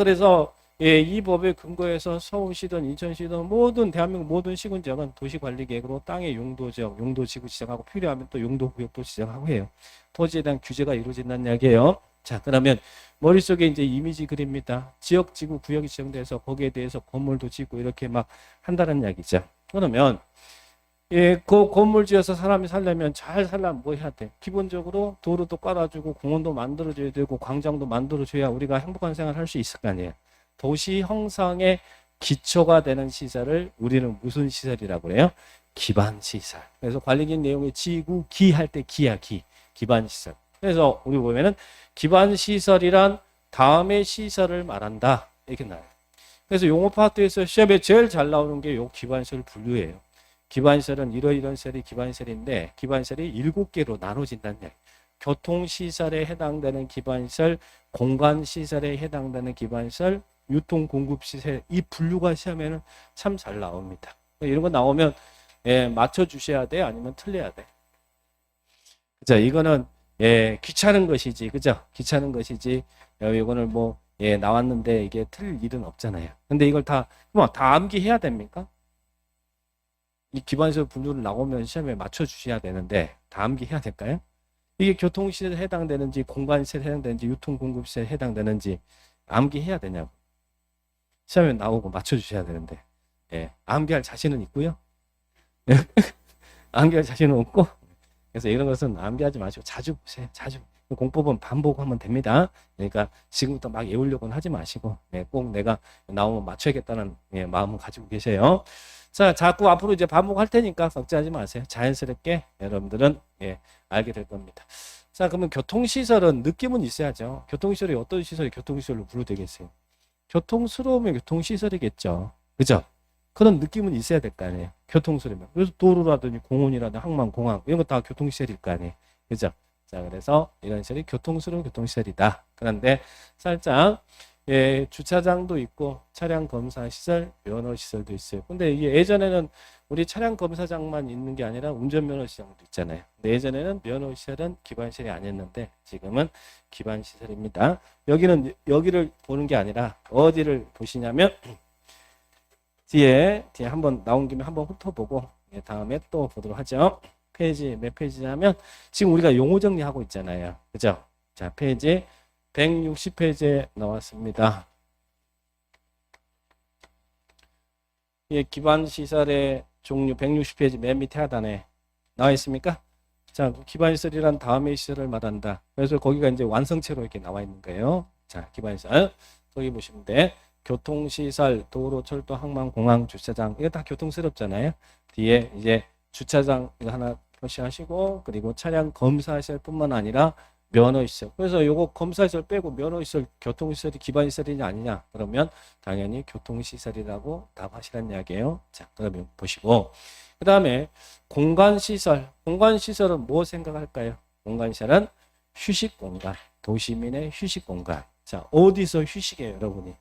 그래서 이 법에 근거해서 서울시든 인천시든 모든 대한민국 모든 시군지역은 도시관리계획으로 땅의 용도지역, 용도지구 지정하고 필요하면 또 용도구역도 지정하고 해요. 토지에 대한 규제가 이루어진다는 이야기예요. 자, 그러면 머릿속에 이제 이미지 그립니다. 지역, 지구, 구역이 지정돼서 거기에 대해서 건물도 짓고 이렇게 막 한다는 이야기죠. 그러면 그 건물 지어서 사람이 살려면 잘 살려면 뭐 해야 돼? 기본적으로 도로도 깔아주고 공원도 만들어줘야 되고 광장도 만들어줘야 우리가 행복한 생활을 할 수 있을 거 아니에요. 도시 형성의 기초가 되는 시설을 우리는 무슨 시설이라고 그래요? 기반 시설. 그래서 관리기 내용의 지구 기 할 때 기야 기. 기반 시설. 그래서 우리 보면은 기반 시설이란 다음의 시설을 말한다. 이렇게 나와요. 그래서 용어 파트에서 시험에 제일 잘 나오는 게 요 기반시설 분류예요. 기반시설은 이런 시설이 기반시설인데 기반시설이 7개로 나눠진다는 얘기예요. 교통시설에 해당되는 기반시설, 공간시설에 해당되는 기반시설, 유통공급시설 이 분류가 시험에는 참 잘 나옵니다. 이런 거 나오면 맞춰주셔야 돼 아니면 틀려야 돼. 그죠? 이거는 귀찮은 것이지 그죠? 귀찮은 것이지 이거는 뭐 나왔는데 이게 틀릴 일은 없잖아요. 근데 이걸 다 암기해야 됩니까? 이 기반시설 분류를 나오면 시험에 맞춰주셔야 되는데 다 암기해야 될까요? 이게 교통시설에 해당되는지 공간시설에 해당되는지 유통공급시설에 해당되는지 암기해야 되냐고. 시험에 나오고 맞춰주셔야 되는데 암기할 자신은 있고요. 암기할 자신은 없고 그래서 이런 것은 암기하지 마시고 자주 보세요. 자주. 공법은 반복하면 됩니다. 그러니까 지금부터 막 외우려고는 하지 마시고 꼭 내가 나오면 맞춰야겠다는 마음을 가지고 계세요. 자, 자꾸 앞으로 이제 반복할 테니까 걱정하지 마세요. 자연스럽게 여러분들은 알게 될 겁니다. 자, 그러면 교통시설은 느낌은 있어야죠. 교통시설이 어떤 시설이 교통시설로 분류되겠어요? 교통스러우면 교통시설이겠죠. 그죠? 그런 느낌은 있어야 될 거 아니에요. 교통스러우면. 그래서 도로라든지 공원이라든지 항만, 공항 이런 거 다 교통시설일 거 아니에요. 그죠? 자, 그래서 이런 시설이 교통스러운 교통시설이다. 그런데 살짝 주차장도 있고 차량 검사 시설, 면허 시설도 있어요. 근데 이게 예전에는 우리 차량 검사장만 있는 게 아니라 운전면허 시설도 있잖아요. 근데 예전에는 면허 시설은 기반 시설이 아니었는데 지금은 기반 시설입니다. 여기를 보는 게 아니라 어디를 보시냐면 뒤에 한번 나온 김에 한번 훑어보고 다음에 또 보도록 하죠. 페이지 몇 페이지냐면 지금 우리가 용어 정리하고 있잖아요. 그죠? 자, 페이지 160페이지에 나왔습니다. 기반 시설의 종류 160페이지 맨 밑에 하단에 나와 있습니까? 자, 기반 시설이란 다음의 시설을 말한다. 그래서 거기가 이제 완성체로 이렇게 나와 있는 거예요. 자, 기반 시설. 여기 보시면 돼. 교통시설, 도로, 철도, 항만, 공항, 주차장. 이거 다 교통스럽잖아요. 뒤에 이제 주차장 이거 하나 표시하시고 그리고 차량 검사시설 뿐만 아니라 면허시설. 그래서 요거 검사시설 빼고 면허시설, 교통시설이 기반시설이냐 아니냐 그러면 당연히 교통시설이라고 답하시라는 이야기예요. 자, 그러면 보시고 그 다음에 공간시설. 공간시설은 뭐 생각할까요? 공간시설은 휴식공간, 도시민의 휴식공간. 자, 어디서 휴식해요 여러분이?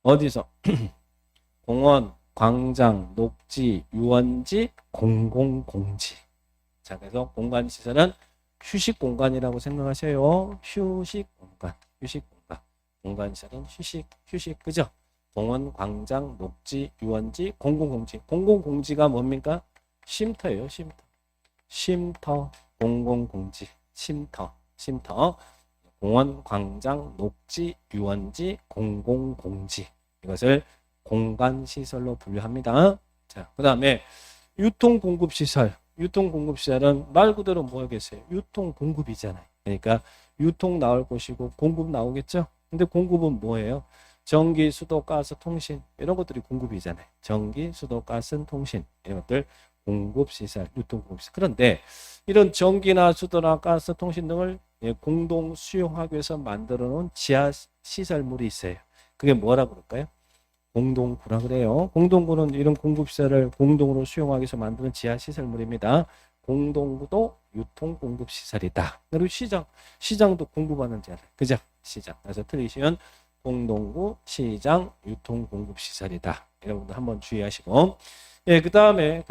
어디서? 공원, 광장, 녹지, 유원지, 공공공지. 자, 그래서 공간시설은 휴식공간이라고 생각하세요. 휴식공간, 휴식공간. 공간시설은 휴식, 그죠? 공원, 광장, 녹지, 유원지, 공공공지. 공공공지가 뭡니까? 쉼터예요, 쉼터. 쉼터, 공공공지, 쉼터. 공원, 광장, 녹지, 유원지, 공공공지. 이것을 공간시설로 분류합니다. 자, 그 다음에 유통공급시설. 유통공급시설은 말 그대로 뭐겠어요? 유통공급이잖아요. 그러니까 유통 나올 것이고 공급 나오겠죠? 근데 공급은 뭐예요? 전기, 수도, 가스, 통신 이런 것들이 공급이잖아요. 전기, 수도, 가스, 통신 이런 것들 공급시설, 유통공급시설. 그런데 이런 전기나 수도나 가스, 통신 등을 공동 수용하기 위해서 만들어 놓은 지하시설물이 있어요. 그게 뭐라고 그럴까요? 공동구라 그래요. 공동구는 이런 공급시설을 공동으로 수용하기 위해서 만드는 지하시설물입니다. 공동구도 유통공급시설이다. 그리고 시장도 공급하는 데잖아요. 그죠? 시장. 그래서 틀리시면 공동구, 시장, 유통공급시설이다. 여러분들 한번 주의하시고. 그 다음에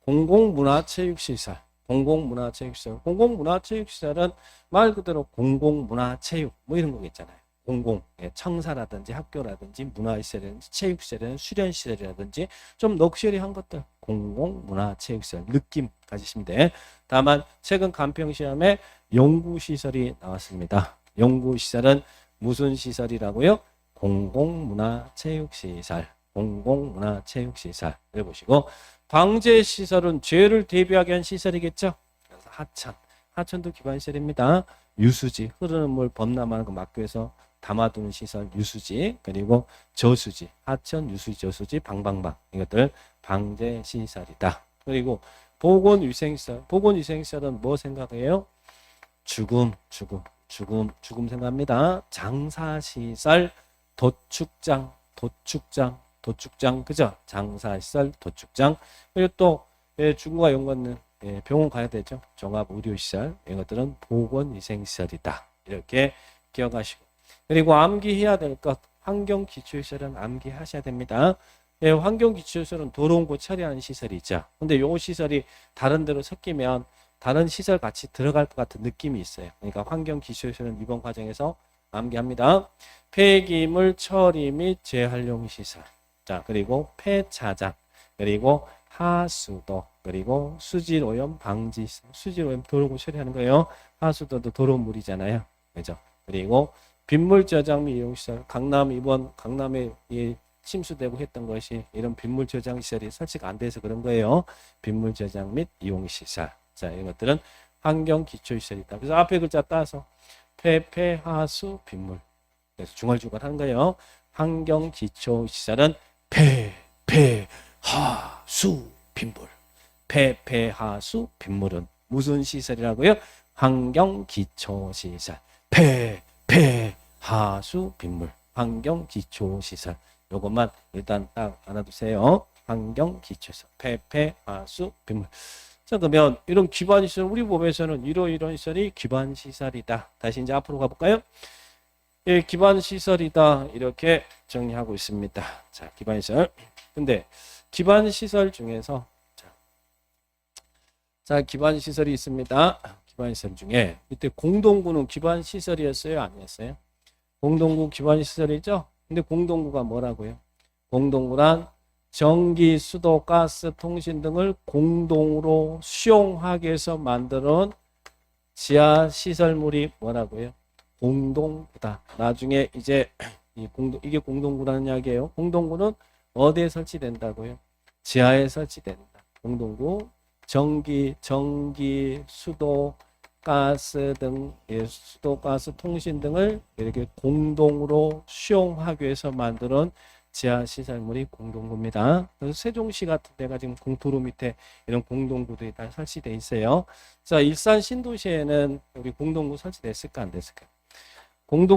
공공문화체육시설. 공공문화체육시설. 공공문화체육시설은 말 그대로 공공문화체육 뭐 이런 거 있잖아요. 공공, 청사라든지 학교라든지 문화시설이라든지 체육시설이라든지 수련시설이라든지 좀 럭셔리한 것들 공공, 문화, 체육시설 느낌 가지시면 돼. 다만 최근 간평시험에 연구시설이 나왔습니다. 연구시설은 무슨 시설이라고요? 공공문화체육시설, 공공문화체육시설 읽어보시고 방제시설은 죄를 대비하게 한 시설이겠죠. 그래서 하천도 기반시설입니다. 유수지, 흐르는 물 범람하는 거 막기 위해서 담아두는 시설 유수지, 그리고 저수지, 하천, 유수지, 저수지, 방방방 이것들 방제시설이다. 그리고 보건위생시설, 보건위생시설은 뭐 생각해요? 죽음 생각합니다. 장사시설, 도축장, 그죠? 장사시설, 도축장. 그리고 또 죽음과 연관된 병원 가야 되죠. 종합의료시설, 이것들은 보건위생시설이다. 이렇게 기억하시고. 그리고 암기해야 될 것, 환경기초시설은 암기하셔야 됩니다. 환경기초시설은 더러운 곳 처리하는 시설이죠. 근데 요 시설이 다른 데로 섞이면 다른 시설 같이 들어갈 것 같은 느낌이 있어요. 그러니까 환경기초시설은 이번 과정에서 암기합니다. 폐기물 처리 및 재활용 시설. 자, 그리고 폐차장, 그리고 하수도, 그리고 수질오염 방지, 수질오염 더러운 거 처리하는 거예요. 하수도도 더러운 물이잖아요. 그죠? 그리고 빗물 저장 및 이용 시설. 이번 강남에 침수되고 했던 것이 이런 빗물 저장 시설이 설치가 안 돼서 그런 거예요. 빗물 저장 및 이용 시설. 자, 이것들은 환경 기초 시설이다. 그래서 앞에 글자 따서 폐하수 빗물. 그래서 중얼중얼 하는 거예요. 환경 기초 시설은 폐하수 빗물. 폐하수 빗물은 무슨 시설이라고요? 환경 기초 시설. 폐하수 빗물. 환경 기초 시설. 요것만 일단 딱 알아두세요. 환경 기초 시설. 폐하수 빗물. 자, 그러면 이런 기반시설, 우리 법에서는 이런 시설이 기반시설이다. 다시 이제 앞으로 가볼까요? 예, 기반시설이다. 이렇게 정리하고 있습니다. 자, 기반시설. 근데 기반시설 중에서 자, 기반시설이 있습니다. 기반시설 중에 이때 공동구는 기반시설이었어요? 아니었어요? 공동구 기반시설이죠? 근데 공동구가 뭐라고요? 공동구란 전기, 수도, 가스, 통신 등을 공동으로 수용하기 위해서 만들어놓은 지하시설물이 뭐라고요? 공동구다. 나중에 이제 이게 공동구라는 이야기예요. 공동구는 어디에 설치된다고요? 지하에 설치된다. 공동구, 전기, 수도, 가스 등, 수도, 가스, 통신 등을 이렇게 공동으로 수용하기 위해서 만들어놓은 지하시설물이 공동구입니다. 그래서 세종시 같은 데가 지금 도로 밑에 이런 공동구들이 다 설치되어 있어요. 자, 일산 신도시에는 우리 공동구 설치됐을까 안 됐을까?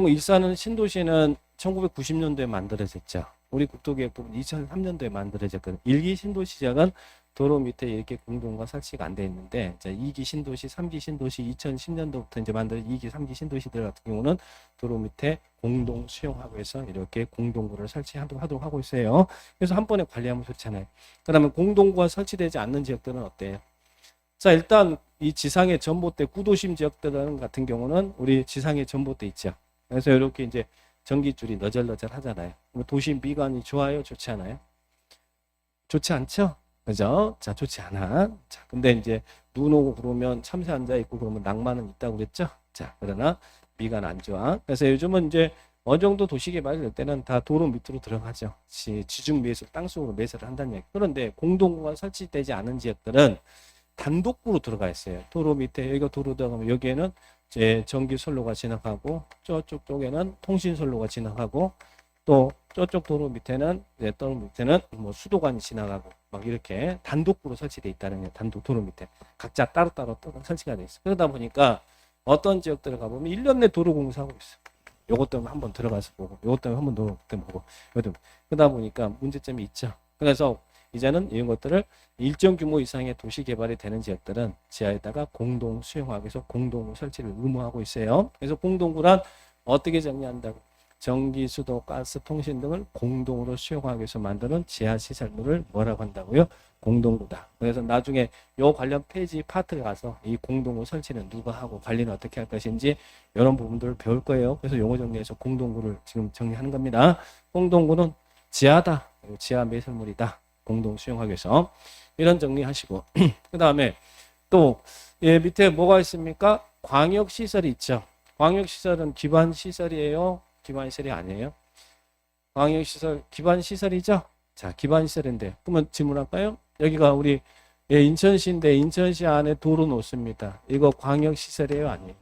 일산은 신도시는 1990년도에 만들어졌죠. 우리 국토계획법은 2003년도에 만들어졌거든요. 1기 신도시 지역은 도로 밑에 이렇게 공동구가 설치가 안 돼 있는데, 자, 2기 신도시, 3기 신도시 2010년도부터 이제 만들어진 2기, 3기 신도시들 같은 경우는 도로 밑에 공동 수용하고 해서 이렇게 공동구를 설치하도록 하고 있어요. 그래서 한 번에 관리하면 좋잖아요. 그러면 공동구가 설치되지 않는 지역들은 어때요? 자, 일단 이 지상의 전봇대 구도심 지역들 같은 경우는 우리 지상의 전봇대 있죠. 그래서 이렇게 이제 전기줄이 너절너절 하잖아요. 도심 미관이 좋아요? 좋지 않아요? 좋지 않죠? 그죠? 자, 좋지 않아. 자, 근데 이제 눈 오고 그러면 참새 앉아 있고 그러면 낭만은 있다고 그랬죠? 자, 그러나 미관 안 좋아. 그래서 요즘은 이제 어느 정도 도시개발이 될 때는 다 도로 밑으로 들어가죠. 지중 매수, 땅속으로 매수를 한다는 얘기. 그런데 공동구가 설치되지 않은 지역들은 단독구로 들어가 있어요. 도로 밑에 여기가 도로 들어가면 여기에는 이제 전기선로가 지나가고 저쪽 쪽에는 통신선로가 지나가고 또 저쪽 도로 밑에는 뭐 수도관이 지나가고 막 이렇게 단독구로 설치되어 있다는 거예요. 단독 도로 밑에 각자 따로따로 설치가 되어 있어요. 그러다 보니까 어떤 지역들을 가보면 1년 내 도로 공사하고 있어요. 요것 때문에 한번 들어가서 보고 요것 때문에 한번 도로 보고 그러다 보니까 문제점이 있죠. 그래서 이제는 이런 것들을 일정 규모 이상의 도시 개발이 되는 지역들은 지하에다가 공동 수용하기 위해서 공동구 설치를 의무하고 있어요. 그래서 공동구란 어떻게 정리한다고? 전기, 수도, 가스, 통신 등을 공동으로 수용하기 위해서 만드는 지하시설물을 뭐라고 한다고요? 공동구다. 그래서 나중에 요 관련 페이지 파트에 가서 이 공동구 설치는 누가 하고 관리는 어떻게 할 것인지 이런 부분들을 배울 거예요. 그래서 용어 정리해서 공동구를 지금 정리하는 겁니다. 공동구는 지하다. 그리고 지하 매설물이다. 공동 수용하기 위해서. 이런 정리하시고 그 다음에 또 밑에 뭐가 있습니까? 광역시설이 있죠. 광역시설은 기반시설이에요? 기반시설이 아니에요? 광역시설 기반시설이죠? 자, 기반시설인데 그러면 질문할까요? 여기가 우리 인천시인데 인천시 안에 도로 놓습니다. 이거 광역시설이에요? 아니에요?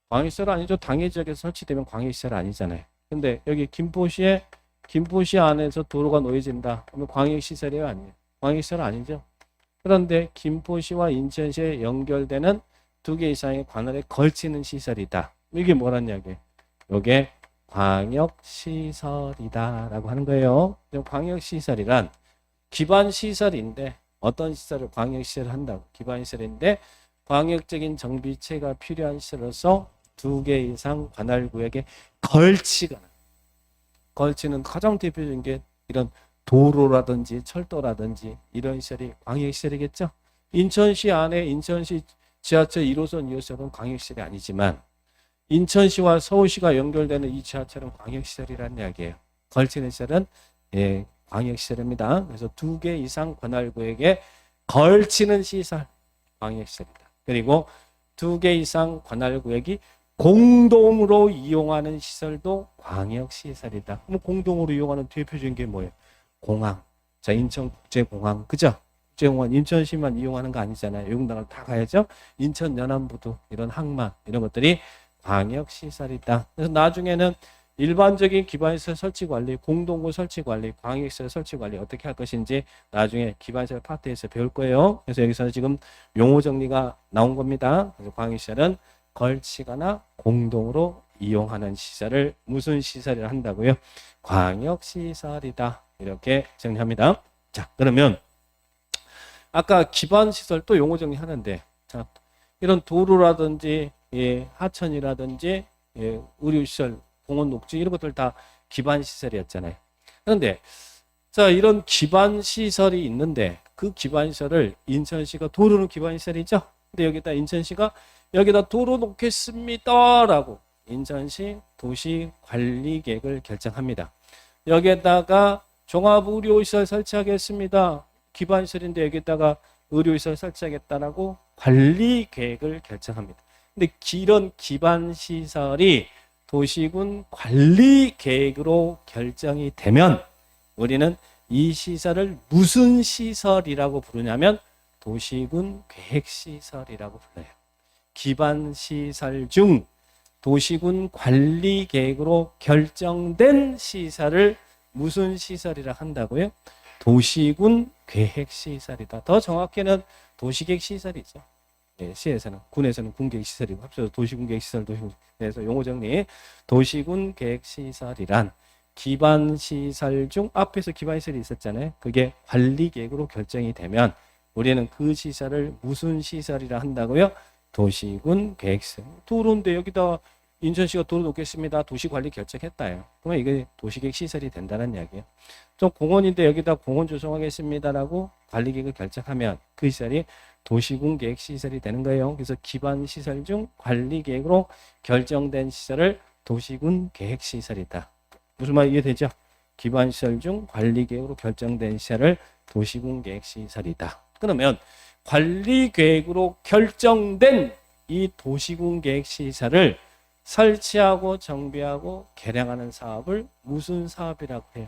광역시설 아니죠. 당해 지역에서 설치되면 광역시설 아니잖아요. 근데 여기 김포시 안에서 도로가 놓여진다. 그러면 광역시설이에요? 아니에요? 광역시설 아니죠. 그런데 김포시와 인천시에 연결되는 2개 이상의 관할에 걸치는 시설이다. 이게 뭐란 이야기예요? 이게 광역시설이다 라고 하는 거예요. 광역시설이란 기반시설인데 어떤 시설을 광역시설을 한다고? 기반시설인데 광역적인 정비체가 필요한 시설로서 2개 이상 관할구역에 걸치는 가장 대표적인 게 이런 도로라든지 철도라든지 이런 시설이 광역시설이겠죠. 인천시 안에 인천시 지하철 1호선, 2호선은 광역시설이 아니지만 인천시와 서울시가 연결되는 이 지하철은 광역시설이라는 이야기예요. 걸치는 시설은 광역시설입니다. 그래서 2개 이상 관할구역에 걸치는 시설, 광역시설이다. 그리고 2개 이상 관할구역이 공동으로 이용하는 시설도 광역시설이다. 그럼 공동으로 이용하는 대표적인 게 뭐예요? 공항. 자, 인천국제공항. 그죠? 국제공항 인천시만 이용하는 거 아니잖아요. 외국나라로 다 가야죠. 인천 연안부두 이런 항만 이런 것들이 광역시설이다. 그래서 나중에는 일반적인 기반시설 설치관리, 공동구 설치관리, 광역시설 설치관리 어떻게 할 것인지 나중에 기반시설 파트에서 배울 거예요. 그래서 여기서 지금 용어 정리가 나온 겁니다. 그래서 광역시설은 걸치거나 공동으로 이용하는 시설을 무슨 시설이라 한다고요? 광역시설이다. 이렇게 정리합니다. 자, 그러면 아까 기반시설 또 용어 정리하는데 자, 이런 도로라든지 하천이라든지 의료시설, 공원 녹지 이런 것들 다 기반시설이었잖아요. 그런데 자, 이런 기반시설이 있는데 그 기반시설을 인천시가 도로는 기반시설이죠. 근데 여기다 인천시가 여기다 도로 놓겠습니다 라고 인천시 도시관리계획을 결정합니다. 여기에다가 종합의료시설 설치하겠습니다. 기반시설인데 여기다가 의료시설 설치하겠다라고 관리계획을 결정합니다. 근데 이런 기반시설이 도시군 관리계획으로 결정이 되면 우리는 이 시설을 무슨 시설이라고 부르냐면 도시군 계획시설이라고 불러요. 기반시설 중 도시군 관리계획으로 결정된 시설을 무슨 시설이라 한다고요? 도시군 계획시설이다. 더 정확히는 도시계획시설이죠. 시에서는 군에서는 군계획시설이고 합쳐서 도시군 계획시설, 그래서 용어 정리. 도시군 계획시설이란 기반시설 중 앞에서 기반시설이 있었잖아요. 그게 관리계획으로 결정이 되면 우리는 그 시설을 무슨 시설이라 한다고요? 도시군 계획시설. 도로인데 여기다 인천시가 도로 놓겠습니다. 도시관리 결정했다요. 그러면 이게 도시계획시설이 된다는 이야기예요. 좀 공원인데 여기다 공원 조성하겠습니다라고 관리계획을 결정하면 그 시설이 도시군 계획시설이 되는 거예요. 그래서 기반시설 중 관리계획으로 결정된 시설을 도시군 계획시설이다. 무슨 말 이해되죠? 기반시설 중 관리계획으로 결정된 시설을 도시군 계획시설이다. 그러면 관리계획으로 결정된 이 도시군 계획시설을 설치하고 정비하고 개량하는 사업을 무슨 사업이라고 해요?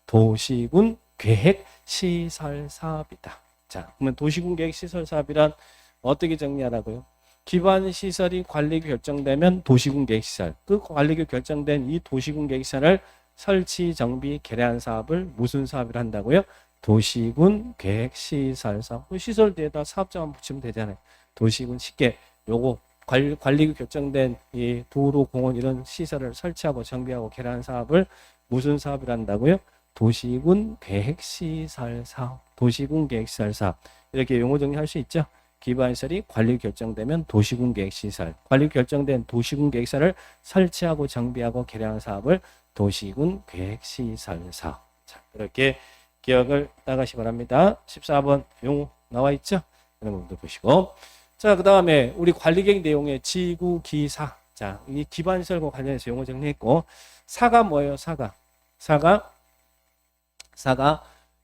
도시군 계획시설 사업이다. 자, 그러면 도시군 계획시설 사업이란 어떻게 정리하라고요? 기반시설이 관리계획 결정되면 도시군 계획시설, 그 관리계획 결정된 이 도시군 계획시설을 설치, 정비, 개량 사업을 무슨 사업을 한다고요? 도시군 계획시설 사업. 그 시설 뒤에다 사업자만 붙이면 되잖아요. 도시군 쉽게 요거 관리계획 결정된 이 도로, 공원 이런 시설을 설치하고 정비하고 개량 사업을 무슨 사업을 한다고요? 도시군 계획시설 사업, 도시군 계획시설 사업. 이렇게 용어 정리할 수 있죠. 기반시설이 관리 결정되면 도시군 계획시설, 관리 결정된 도시군 계획시설을 설치하고 정비하고 개량 사업을 도시군 계획시설 사업. 자, 그렇게 기억을 따가시 바랍니다. 14번 용어 나와 있죠? 이런 부분도 보시고. 자, 그 다음에 우리 관리계획 내용의 지구, 기사. 자, 이 기반시설과 관련해서 용어 정리했고, 사가 뭐예요? 사가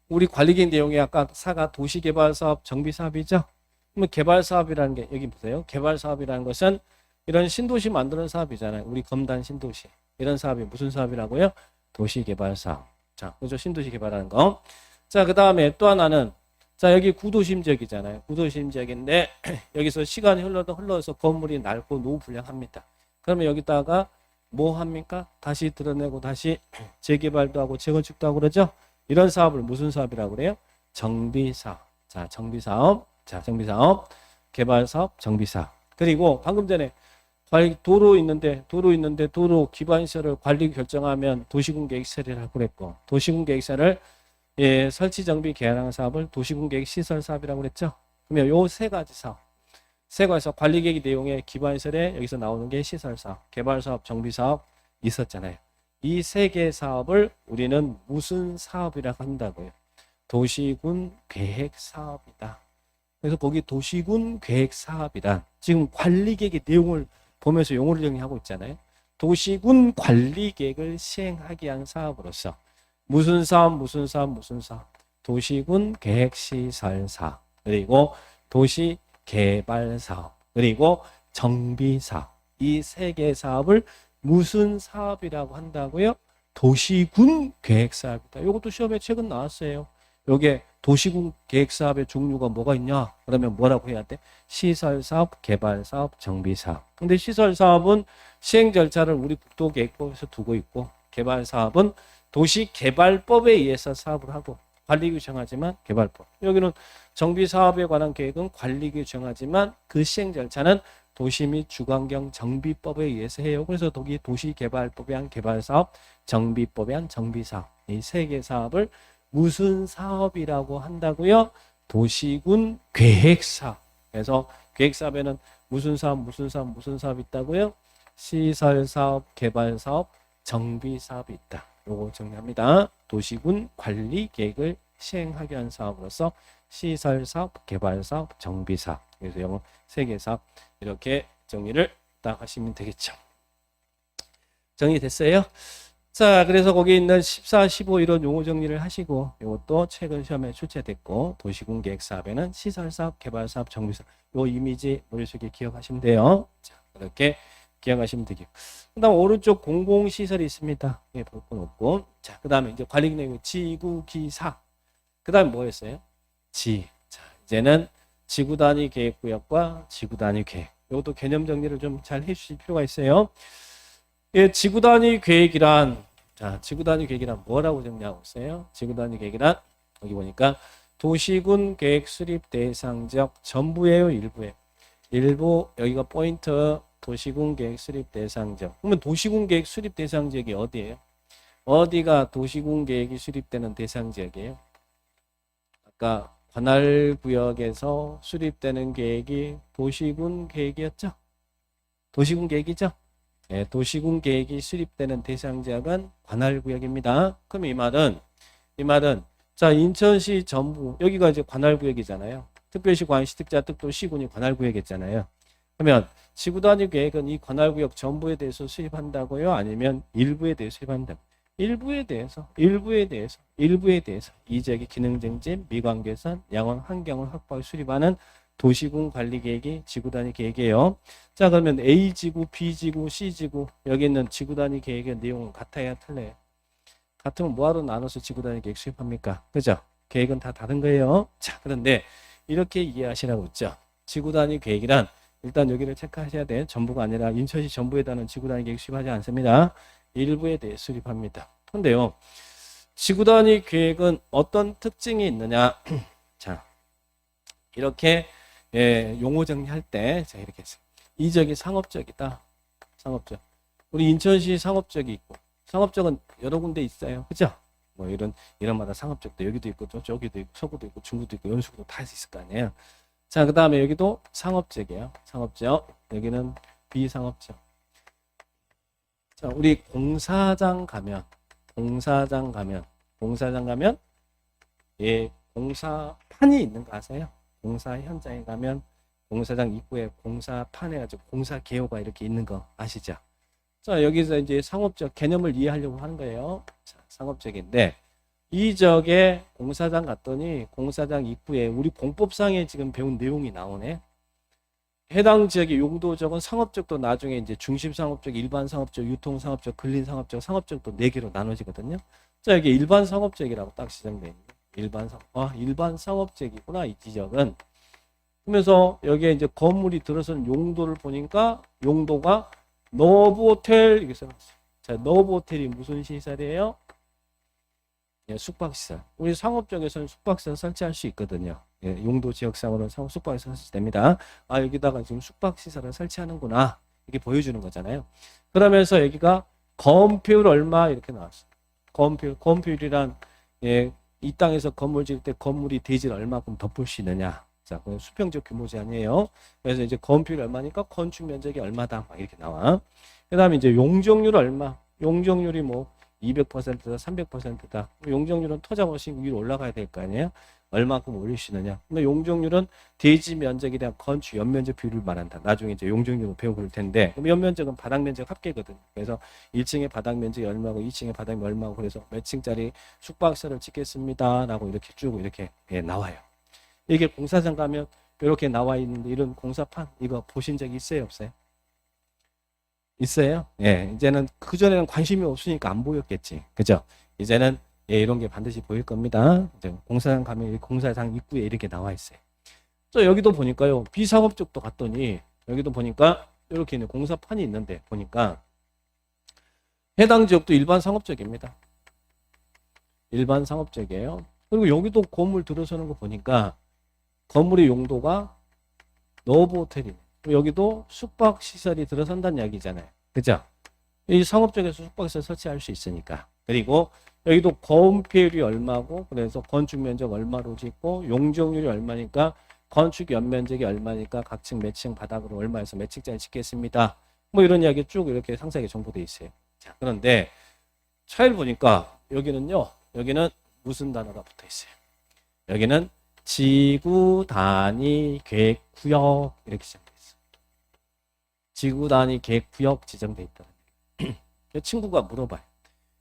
우리 관리계획 내용에 아까 사가 도시개발사업, 정비사업이죠? 그러면 개발사업이라는 게 여기 보세요. 개발사업이라는 것은 이런 신도시 만드는 사업이잖아요. 우리 검단 신도시. 이런 사업이 무슨 사업이라고요? 도시개발사업. 자, 그죠? 신도시 개발하는 거. 자, 그 다음에 또 하나는 자, 여기 구도심 지역이잖아요. 구도심 지역인데 여기서 시간이 흘러서 건물이 낡고 노후불량합니다. 그러면 여기다가 뭐 합니까? 다시 드러내고 다시 재개발도 하고 재건축도 하고 그러죠? 이런 사업을 무슨 사업이라고 그래요? 정비사업. 자, 정비사업. 자, 정비사업. 개발사업, 정비사업. 그리고 방금 전에 도로 있는데 도로 기반시설을 관리 결정하면 도시군계획시설이라고 그랬고 도시군계획시설을 예, 설치 정비 개량 사업을 도시군계획 시설 사업이라고 그랬죠. 그러면 요 세 가지 사업. 세 가지에서 관리계획 내용의 기반시설에 여기서 나오는 게 시설 사업, 개발 사업, 정비 사업 있었잖아요. 이 세 개 사업을 우리는 무슨 사업이라고 한다고요? 도시군 계획 사업이다. 그래서 거기 도시군 계획 사업이란 지금 관리계획의 내용을 보면서 용어를 정리하고 있잖아요. 도시군 관리계획을 시행하기 위한 사업으로서 무슨 사업, 무슨 사업, 무슨 사업. 도시군 계획시설 사업, 그리고 도시개발 사업, 그리고 정비 사업. 이 세 개 사업을 무슨 사업이라고 한다고요? 도시군 계획 사업이다. 이것도 시험에 최근 나왔어요. 요게 도시군 계획 사업의 종류가 뭐가 있냐? 그러면 뭐라고 해야 돼? 시설 사업, 개발 사업, 정비 사업. 근데 시설 사업은 시행 절차를 우리 국토계획법에서 두고 있고 개발 사업은 도시개발법에 의해서 사업을 하고 관리규 정하지만 개발법. 여기는 정비사업에 관한 계획은 관리규 정하지만 그 시행 절차는 도시 및 주관경 정비법에 의해서 해요. 그래서 거기 도시개발법에 한 개발사업, 정비법에 한 정비사업. 이 세 개 사업을 무슨 사업이라고 한다고요? 도시군 계획사업. 그래서 계획사업에는 무슨 사업, 무슨 사업, 무슨 사업 있다고요? 시설사업, 개발사업, 정비사업이 있다. 요거 정리합니다. 도시군 관리 계획을 시행하기 위한 사업으로서 시설사업, 개발사업, 정비사업. 그래서 영어 세 개 사업 이렇게 정리를 딱 하시면 되겠죠. 정리됐어요? 자, 그래서 거기 있는 14, 15 이런 용어 정리를 하시고 이것도 최근 시험에 출제됐고 도시군 계획 사업에는 시설사업, 개발사업, 정비사업 요 이미지 머릿속에 기억하시면 돼요. 자, 이렇게 기억하시면 되겠고. 그 다음 오른쪽 공공시설이 있습니다. 예, 볼 건 없고. 자, 그 다음에 이제 관리 내용 지구, 기사. 그 다음에 뭐였어요? 자, 이제는 지구 단위 계획구역과 지구 단위 계획. 이것도 개념 정리를 좀 잘 해주실 필요가 있어요. 예, 지구 단위 계획이란, 자, 지구 단위 계획이란 뭐라고 정리하고 있어요? 지구 단위 계획이란, 여기 보니까 도시군 계획 수립 대상 지역 전부예요, 일부예요? 일부, 여기가 포인트, 도시군 계획 수립 대상 지역. 그러면 도시군 계획 수립 대상 지역이 어디예요? 어디가 도시군 계획이 수립되는 대상 지역이에요? 아까 관할구역에서 수립되는 계획이 도시군 계획이었죠? 도시군 계획이죠? 네, 도시군 계획이 수립되는 대상 지역은 관할구역입니다. 그럼 이 말은 자, 인천시 전부 여기가 이제 관할구역이잖아요. 특별시, 관시, 특자, 특도, 시군이 관할구역이었잖아요. 그러면 지구 단위 계획은 이 관할구역 전부에 대해서 수립한다고요? 아니면 일부에 대해서 수립한다고요? 일부에 대해서 이 지역의 기능 증진, 미관 개선, 양원 환경을 확보하여 수립하는 도시군 관리 계획이 지구 단위 계획이에요. 자, 그러면 A지구, B지구, C지구 여기 있는 지구 단위 계획의 내용은 같아야 틀려요? 같으면 뭐하러 나눠서 지구 단위 계획 수립합니까? 그죠? 계획은 다 다른 거예요. 자, 그런데 이렇게 이해하시라고 했죠. 지구 단위 계획이란 일단 여기를 체크하셔야 돼. 전부가 아니라 인천시 전부에다는 지구 단위 계획 수립하지 않습니다. 일부에 대해 수립합니다. 그런데요, 지구 단위 계획은 어떤 특징이 있느냐? 자, 이렇게 예, 용어 정리할 때, 자, 이렇게 했어요. 이 지역이 상업적이다. 상업적. 우리 인천시 상업적이 있고, 상업적은 여러 군데 있어요. 그죠? 뭐 이런 마다 상업적도 여기도 있고, 저기도 있고, 서구도 있고, 중구도 있고, 연수구도 다 있을 거 아니에요. 자, 그 다음에 여기도 상업적이에요. 상업적. 여기는 비상업적. 자, 우리 공사장 가면 예, 공사판이 있는 거 아세요? 공사 현장에 가면 공사장 입구에 공사판에 가지고 공사 개요가 이렇게 있는 거 아시죠? 자, 여기서 이제 상업적 개념을 이해하려고 하는 거예요. 자, 상업적인데 이 지역에 공사장 갔더니 공사장 입구에 우리 공법상에 지금 배운 내용이 나오네. 해당 지역의 용도적은 상업적도 나중에 이제 중심상업적, 일반상업적, 유통상업적, 근린상업적, 상업적도 4개로 나눠지거든요. 자, 여기 일반상업적이라고 딱 지정되어 있네. 일반상업적이구나, 이 지역은. 그러면서 여기에 이제 건물이 들어선 용도를 보니까 용도가 너브호텔, 이렇게 써놨어요. 자, 너브호텔이 무슨 시설이에요? 예, 숙박시설. 우리 상업적에서는 숙박시설 설치할 수 있거든요. 예, 용도 지역상으로는 숙박시설 설치됩니다. 아, 여기다가 지금 숙박시설을 설치하는구나. 이게 보여주는 거잖아요. 그러면서 여기가 건폐율 얼마 이렇게 나왔어요. 건폐율이란 예, 이 땅에서 건물 지을 때 건물이 대지를 얼마큼 덮을 수 있느냐. 자, 그건 수평적 규모 제한이에요. 그래서 이제 건폐율 얼마니까 건축 면적이 얼마다 막 이렇게 나와. 그다음에 이제 용적률 얼마. 용적률이 뭐 200%다, 300%다. 용적률은 토자보식 위로 올라가야 될 거 아니에요? 얼마큼 올릴 수 있느냐. 근데 용적률은 대지 면적에 대한 건축 연면적 비율을 말한다. 나중에 이제 용적률을 배워볼 텐데, 그럼 연면적은 바닥 면적 합계거든. 그래서 1층의 바닥 면적이 얼마고 2층의 바닥 면적이 얼마고 그래서 몇 층짜리 숙박시설을 짓겠습니다라고 이렇게 쭉 이렇게 예, 나와요. 이게 공사장 가면 이렇게 나와 있는데 이런 공사판 이거 보신 적 있어요, 없어요? 있어요? 예, 이제는 그전에는 관심이 없으니까 안 보였겠지. 그죠? 이제는 예, 이런 게 반드시 보일 겁니다. 이제 공사장 가면 공사장 입구에 이렇게 나와 있어요. 저 여기도 보니까요. 비상업적도 갔더니 여기도 보니까 이렇게 있는 공사판이 있는데 보니까 해당 지역도 일반 상업적입니다. 일반 상업적이에요. 그리고 여기도 건물 들어서는 거 보니까 건물의 용도가 노브호텔이에요. 여기도 숙박시설이 들어선다는 이야기잖아요. 그죠? 이 상업적에서 숙박시설 설치할 수 있으니까. 그리고 여기도 건폐율이 얼마고 그래서 건축면적 얼마로 짓고 용적률이 얼마니까 건축 연면적이 얼마니까 각 층 몇 층 바닥으로 얼마에서 몇 층짜리 짓겠습니다. 뭐 이런 이야기 쭉 이렇게 상세하게 정보되어 있어요. 자, 그런데 차이를 보니까 여기는요. 여기는 무슨 단어가 붙어 있어요? 여기는 지구 단위 계획 구역 이렇게 시작돼 있어. 지구 단위 계획 구역 지정돼 있다. 친구가 물어봐요.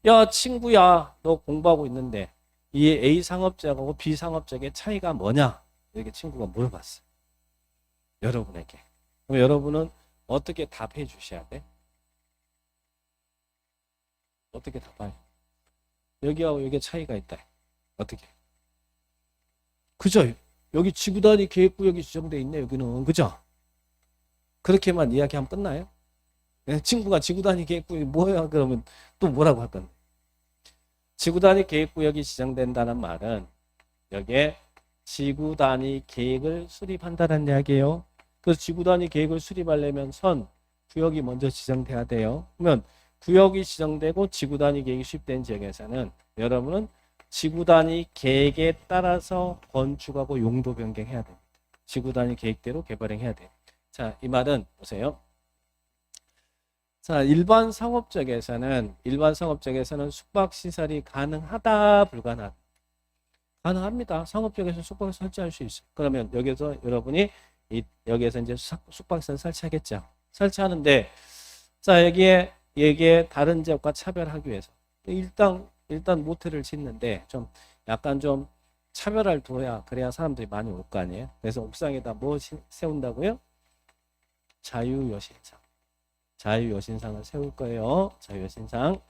야, 친구야, 너 공부하고 있는데 이 A 상업적하고 B 상업적의 차이가 뭐냐? 이렇게 친구가 물어봤어요. 여러분에게. 그럼 여러분은 어떻게 답해 주셔야 돼? 어떻게 답해요? 여기하고 여기 차이가 있다. 어떻게? 그죠? 여기 지구 단위 계획 구역이 지정돼 있네. 여기는 그죠? 그렇게만 이야기하면 끝나요? 친구가 지구 단위 계획 구역이 뭐야? 그러면 또 뭐라고 할 건데? 지구 단위 계획 구역이 지정된다는 말은 여기에 지구 단위 계획을 수립한다는 이야기예요. 그래서 지구 단위 계획을 수립하려면 구역이 먼저 지정돼야 돼요. 그러면 구역이 지정되고 지구 단위 계획이 수립된 지역에서는 여러분은 지구 단위 계획에 따라서 건축하고 용도 변경해야 됩니다. 지구 단위 계획대로 개발해야 돼요. 자, 이 말은 보세요. 자, 일반 상업적에서는 숙박시설이 가능하다, 불가능하다? 가능합니다. 상업적에서 숙박시설 설치할 수 있어요. 그러면 여기서 여러분이 여기에서 이제 숙박시설 설치하겠죠. 설치하는데 자, 여기에 다른 지역과 차별하기 위해서 일단 모텔을 짓는데 좀 약간 좀 차별화를 둬야 그래야 사람들이 많이 올 거 아니에요. 그래서 옥상에다 뭐 세운다고요? 자유여신상을 세울 거예요. 자유여신상.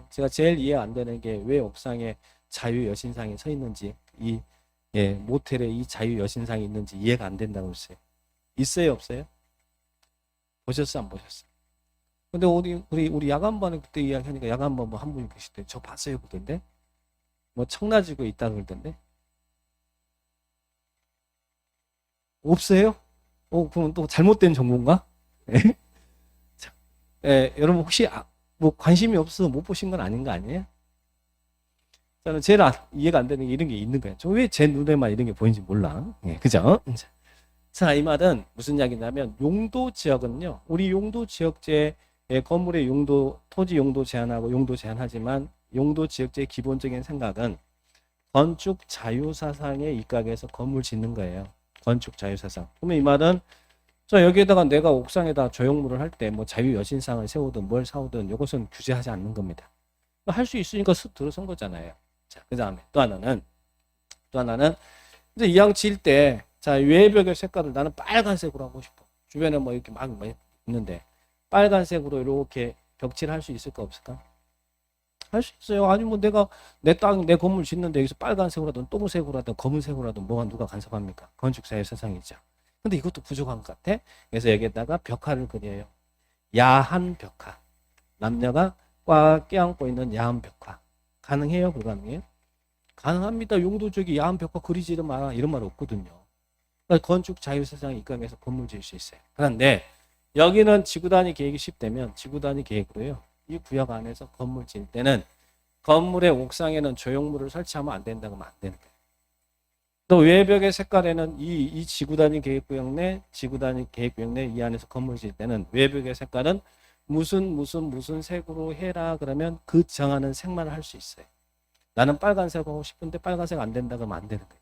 제가 제일 이해 안 되는 게 왜 옥상에 자유여신상이 서 있는지, 모텔에 이 자유여신상이 있는지 이해가 안 된다고 했어요. 있어요, 없어요? 보셨어요, 안 보셨어요? 근데 우리 야간반에 그때 이야기하니까 야간반 뭐 한 분이 계시대. 저 봤어요, 그던데. 뭐 청라지구에 있다 그러던데. 없어요? 그럼 또 잘못된 정보인가? 여러분 혹시 뭐 관심이 없어서 못 보신 건 아닌 거 아니에요? 저는 제일 이해가 안 되는 게 이런 게 있는 거예요. 저 왜 제 눈에만 이런 게 보이는지 몰라. 그죠? 자, 이 말은 무슨 이야기냐면 용도 지역은요. 우리 용도 지역제 건물의 용도, 토지 용도 제한하고 용도 제한하지만 용도 지역제의 기본적인 생각은 건축 자유사상에 입각해서 건물 짓는 거예요. 건축 자유사상. 그러면 이 말은 자 여기에다가 내가 옥상에다 조형물을 할 때 뭐 자유 여신상을 세우든 뭘 사오든 이것은 규제하지 않는 겁니다. 할 수 있으니까 쓱 들어선 거잖아요. 자, 그 다음에 또 하나는 이제 이왕 지을 때 자 외벽의 색깔을 나는 빨간색으로 하고 싶어. 주변에 뭐 이렇게 막 있는데 빨간색으로 이렇게 벽칠을 할 수 있을까 없을까? 할 수 있어요. 아니 뭐 내가 내 땅, 내 건물 짓는데 여기서 빨간색으로 하든 똥색으로 하든 검은색으로 하든 뭐가 누가 간섭합니까? 건축사의 세상이죠. 근데 이것도 부족한 것 같아. 그래서 여기에다가 벽화를 그려요. 야한 벽화. 남녀가 꽉 껴안고 있는 야한 벽화. 가능해요? 불가능해요? 가능합니다. 용도적이 야한 벽화 그리지 마라. 이런 말 없거든요. 그러니까 건축 자유세상에 입각해서 건물 지을 수 있어요. 그런데 여기는 지구단위 계획이 10대면 지구단위 계획으로요. 이 구역 안에서 건물 지을 때는 건물의 옥상에는 조형물을 설치하면 안 된다고 하면 안 되는 거예요. 또 외벽의 색깔에는 이 지구단위 계획구역 내 지구단위 계획구역 내 이 안에서 건물 지을 때는 외벽의 색깔은 무슨 색으로 해라 그러면 그 정하는 색만 할 수 있어요. 나는 빨간색 하고 싶은데 빨간색 안 된다고 하면 안 되는 거예요.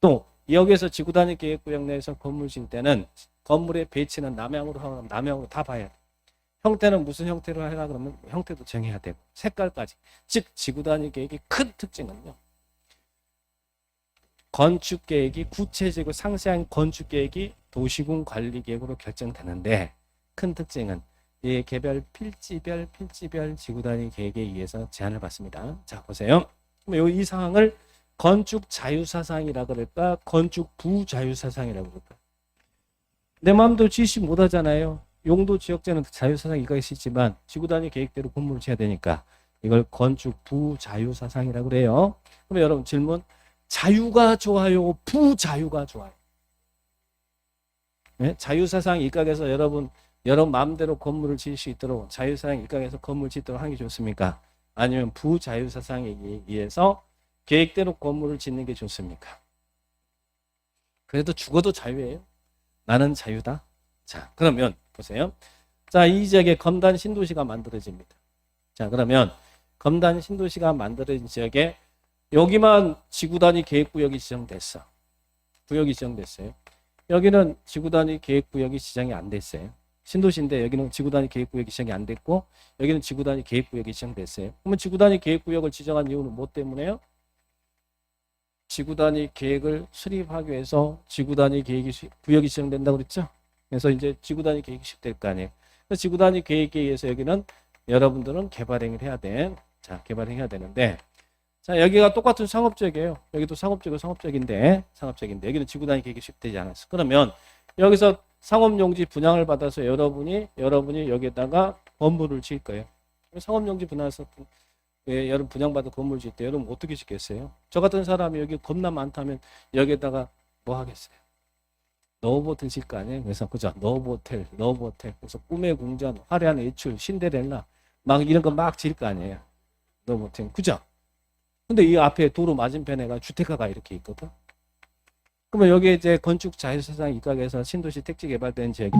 또 여기에서 지구단위 계획구역 내에서 건물 지을 때는 건물의 배치는 남향으로 하면 남향으로 다 봐야 돼. 형태는 무슨 형태로 해라 그러면 형태도 정해야 되고 색깔까지. 즉 지구단위 계획의 큰 특징은요. 건축계획이 구체적이고 상세한 건축계획이 도시군 관리계획으로 결정되는데 큰 특징은 이 개별 필지별 지구단위 계획에 의해서 제한을 받습니다. 자 보세요. 그럼 이 사항을 건축 자유사상이라 그럴까 건축 부자유사상이라고 그럴까. 내 마음대로 지시 못하잖아요. 용도 지역제는 자유사상 이거가 있지만 지구단위 계획대로 건물을 지어야 되니까 이걸 건축 부자유사상이라고 그래요. 그럼 여러분 질문. 자유가 좋아요? 부자유가 좋아요? 네? 자유사상 입각해서 여러분 마음대로 건물을 지을 수 있도록 자유사상 입각해서 건물 짓도록 하는 게 좋습니까? 아니면 부자유사상에 의해서 계획대로 건물을 짓는 게 좋습니까? 그래도 죽어도 자유예요. 나는 자유다. 자, 그러면 보세요. 자, 이 지역에 검단 신도시가 만들어집니다. 자, 그러면 검단 신도시가 만들어진 지역에 여기만 지구단위 계획구역이 지정됐어. 구역이 지정됐어요. 여기는 지구단위 계획구역이 지정이 안 됐어요. 신도시인데 여기는 지구단위 계획구역이 지정이 안 됐고 여기는 지구단위 계획구역이 지정됐어요. 그러면 지구단위 계획구역을 지정한 이유는 뭐 때문에요? 지구단위 계획을 수립하기 위해서 지구단위 구역이 지정된다고 그랬죠? 그래서 이제 지구단위 계획이 수립될 거 아니에요. 그래서 지구단위 계획에 의해서 여기는 여러분들은 개발행위를 해야 돼. 자, 개발행위해야 되는데 자, 여기가 똑같은 상업적이에요. 여기도 상업적인데 여기는 지구단위 계획이 수립되지 않았어. 그러면 여기서 상업용지 분양을 받아서 여러분이 여기에다가 건물을 지을 거예요. 상업용지 분양해서 여러분 분양받은 건물 지을 때 여러분 어떻게 짓겠어요? 저 같은 사람이 여기 겁나 많다면 여기에다가 뭐 하겠어요? 러브호텔 질 거 아니에요? 그래서 그죠? 러브호텔. 그래서 꿈의 궁전, 화려한 외출, 신데렐라 막 이런 거 막 지을 거 아니에요? 러브호텔. 그죠? 근데 이 앞에 도로 맞은편에가 주택가가 이렇게 있거든. 그러면 여기에 이제 건축 자유사상 입각해서 신도시 택지 개발된 지역이